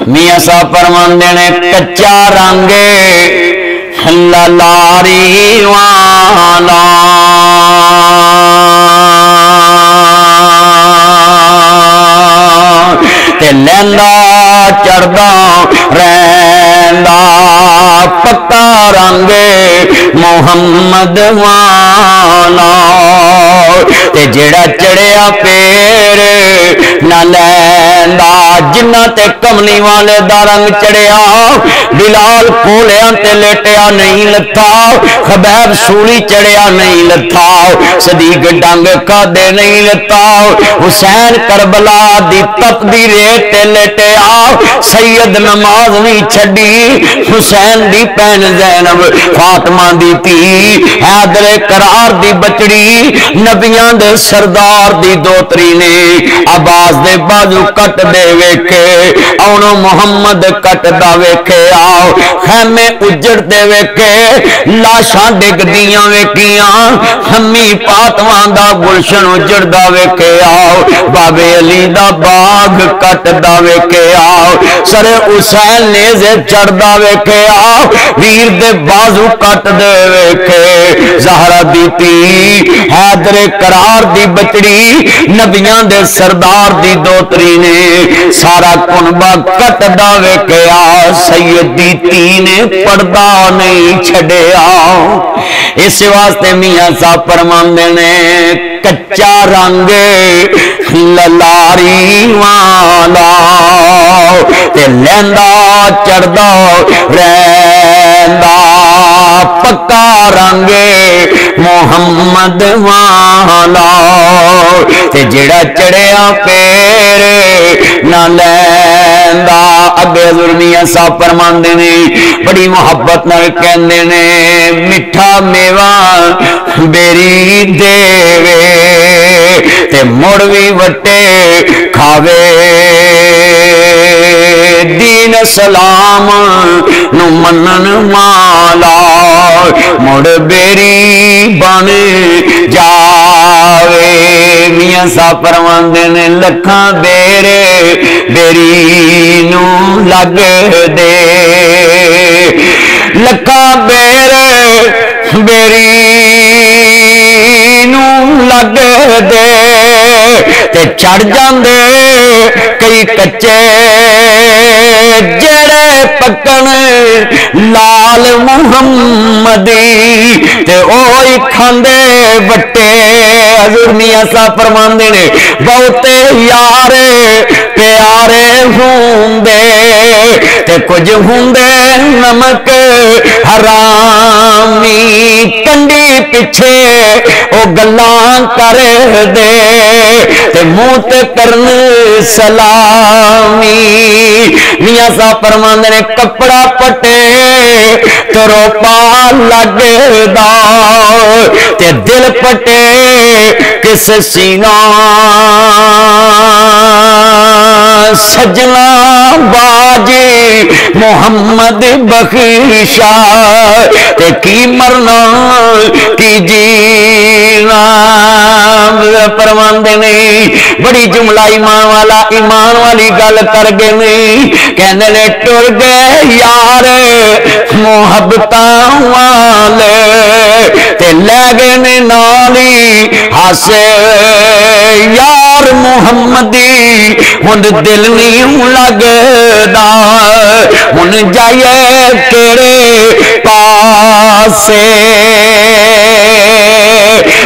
میاں صاحب فرماندے نے کچا رنگ للاری والا تے لیندا چڑھدا رہندا پکا رنگ محمد والا تے جڑا چڑھیا پیر نہ لیندا جنہ تے کملی والے دا رنگ چڑھیا بلال کھولیاں تے لیٹیا نہیں لتھا خبیب سولی چڑھیا نہیں لتھا صدیق ڈنگ کھادے نہیں لتا حسین کربلا دی تپ دی ریت تے لیٹیا سید نماز نہیں چھڈی حسین دی پین زینب فاطمہ دی تی حیدر قرار دی بچڑی نبیاں دے سردار دی دوتری نے عباس دے بازو کٹ دے ویکھے اونو محمد کٹ دا ویکھے آؤ خیمے اجڑ دے ویکھے لاشاں ڈگ دیاں ویکھیاں ہمی پاتواں دا گلشن اجڑ دا ویکھے آؤ بابے علی دا باغ کٹ دا ویکھے آؤ سر حسین نیزے چڑھ دا ویکھے آؤ ویر دے بازو کٹ دے ویکھے زہرا دیتی حیدر قرار دی بچڑی نبیاں دے سردار دی دوتری نے سارا کنبہ کٹ دا ویکھے آؤ سید دیتی نے پردہ نہیں چھڑے آؤ اس واسطے میاں صاحب فرماندے نے کچا رنگ للاری والا تے لیندا چڑھدا رہندا پکا رنگ محمد والا تے جڑا چڑھیا پیر نہ لیندا اگے حضور میاں صاحب فرماندے نے بڑی محبت نال کہندے نے میٹھا میوہ بیری دیوے تے مڑ وی وٹے کھاوے دین اسلام نو منن مالا مڑ بیری بن جاوے میاں صاحب فرماندے نے لکھاں بیری نو لگ دے لکھاں بیری نو لگ دے تے چڑھ جاندے کئی کچے جڑے پکن لال محمدی تے اوہی کھاندے وٹے حضور میاں صاحب فرماندے نے بہتے یار پیارے ہوندے تے کچھ ہوندے نمک حرامی کنڈی پیچھے او گلاں کر دے تے منہ تے کرن سلامی میاں صاحب فرماندے نے کپڑا پٹے تو روپا لگ دا تے دل پٹے کس سینہ سجنا باجی محمد بخشا تے کی مرنا کی جینا فرماندے نہیں بڑی جملہ ایمان والی گل کر گئے نہیں کہنے لے ٹر گئے یار محبتاں والے تے لے گئے نے نالی ہاسے یار محمدی ہن دل نہیں لگدا ہن جائے کیڑے پاسے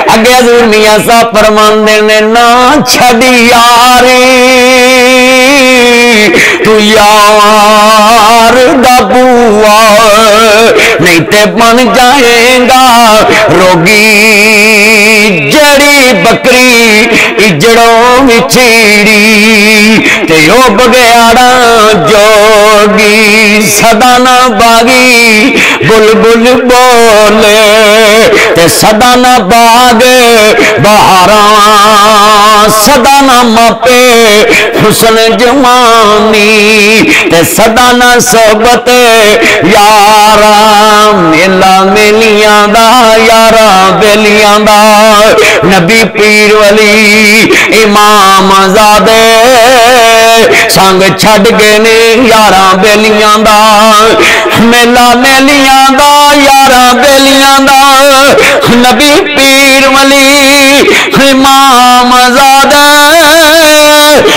اگے حضور میاں صاحب فرماندے نے نہ چھڈ یاری تو یار دا بوا نہیں تے بن جائے گا روگی جڑی بکری اجڑوں وچھیڑی تے او بگیاڑا جوگی سدا نہ باغی بلبل بولے تے سدا نہ باغ بہاراں سدا نہ ماپے حسن جوانی تے سدا نہ صحبت یاراں میلا میلیاں دا یاراں بیلیاں دا نبی پیر ولی امام زادے ਸੰਗ ਛੱਡ ਗਏ ਨੇ ਯਾਰਾਂ ਬੇਲੀਆਂ ਦਾ ਮੇਲਾ ਮੇਲੀਆਂ ਦਾ ਯਾਰਾਂ ਬੇਲੀਆਂ ਦਾ ਨਬੀ ਪੀਰ ਵਲੀ ਇਮਾਮ ਜ਼ਾਦਾ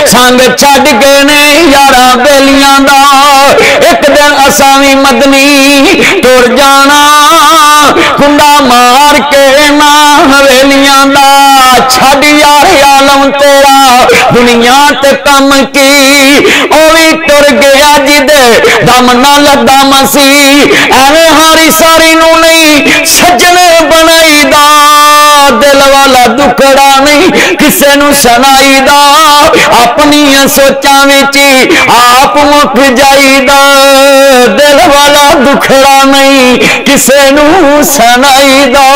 ਸੰਗ ਛੱਡ ਗਏ ਨੇ ਯਾਰਾਂ ਬੇਲੀਆਂ ਦਾ ਇੱਕ ਦਿਨ ਅਸਾਂ ਵੀ ਮਦਨੀ ਤੁਰ ਜਾਣਾ ਕੁੰਡਾ ਮਾਰ ਕੇ ਨਾ ਹਵੇਲੀਆਂ ਦਾ ਛੱਡ ਯਾਰ ਆਲਮ ਤੇਰਾ ਦੁਨੀਆ ਤੇ ਕੰਮ ਕੀ ਉਹ ਵੀ ਤੁਰ ਗਿਆ ਜਿਹਦੇ ਦਮ ਨਾਲ ਦਮ ਸੀ ਐਵੇਂ ਹਾਰੀ ਸਾਰੀ ਨੂੰ ਨਹੀਂ ਸੱਜਣ ਬਣਾਈਦਾ ਦਿਲ ਵਾਲਾ ਦੁਖੜਾ ਨਹੀਂ ਕਿਸੇ ਨੂੰ ਸੁਣਾਈਦਾ ਆਪਣੀਆਂ ਸੋਚਾਂ ਵਿੱਚ ਆਪ ਮੁੱਕ ਜਾਈਦਾ ਦਿਲ ਵਾਲਾ ਦੁਖੜਾ ਨਹੀਂ ਕਿਸੇ ਨੂੰ ਸੁਣਾਈਦਾ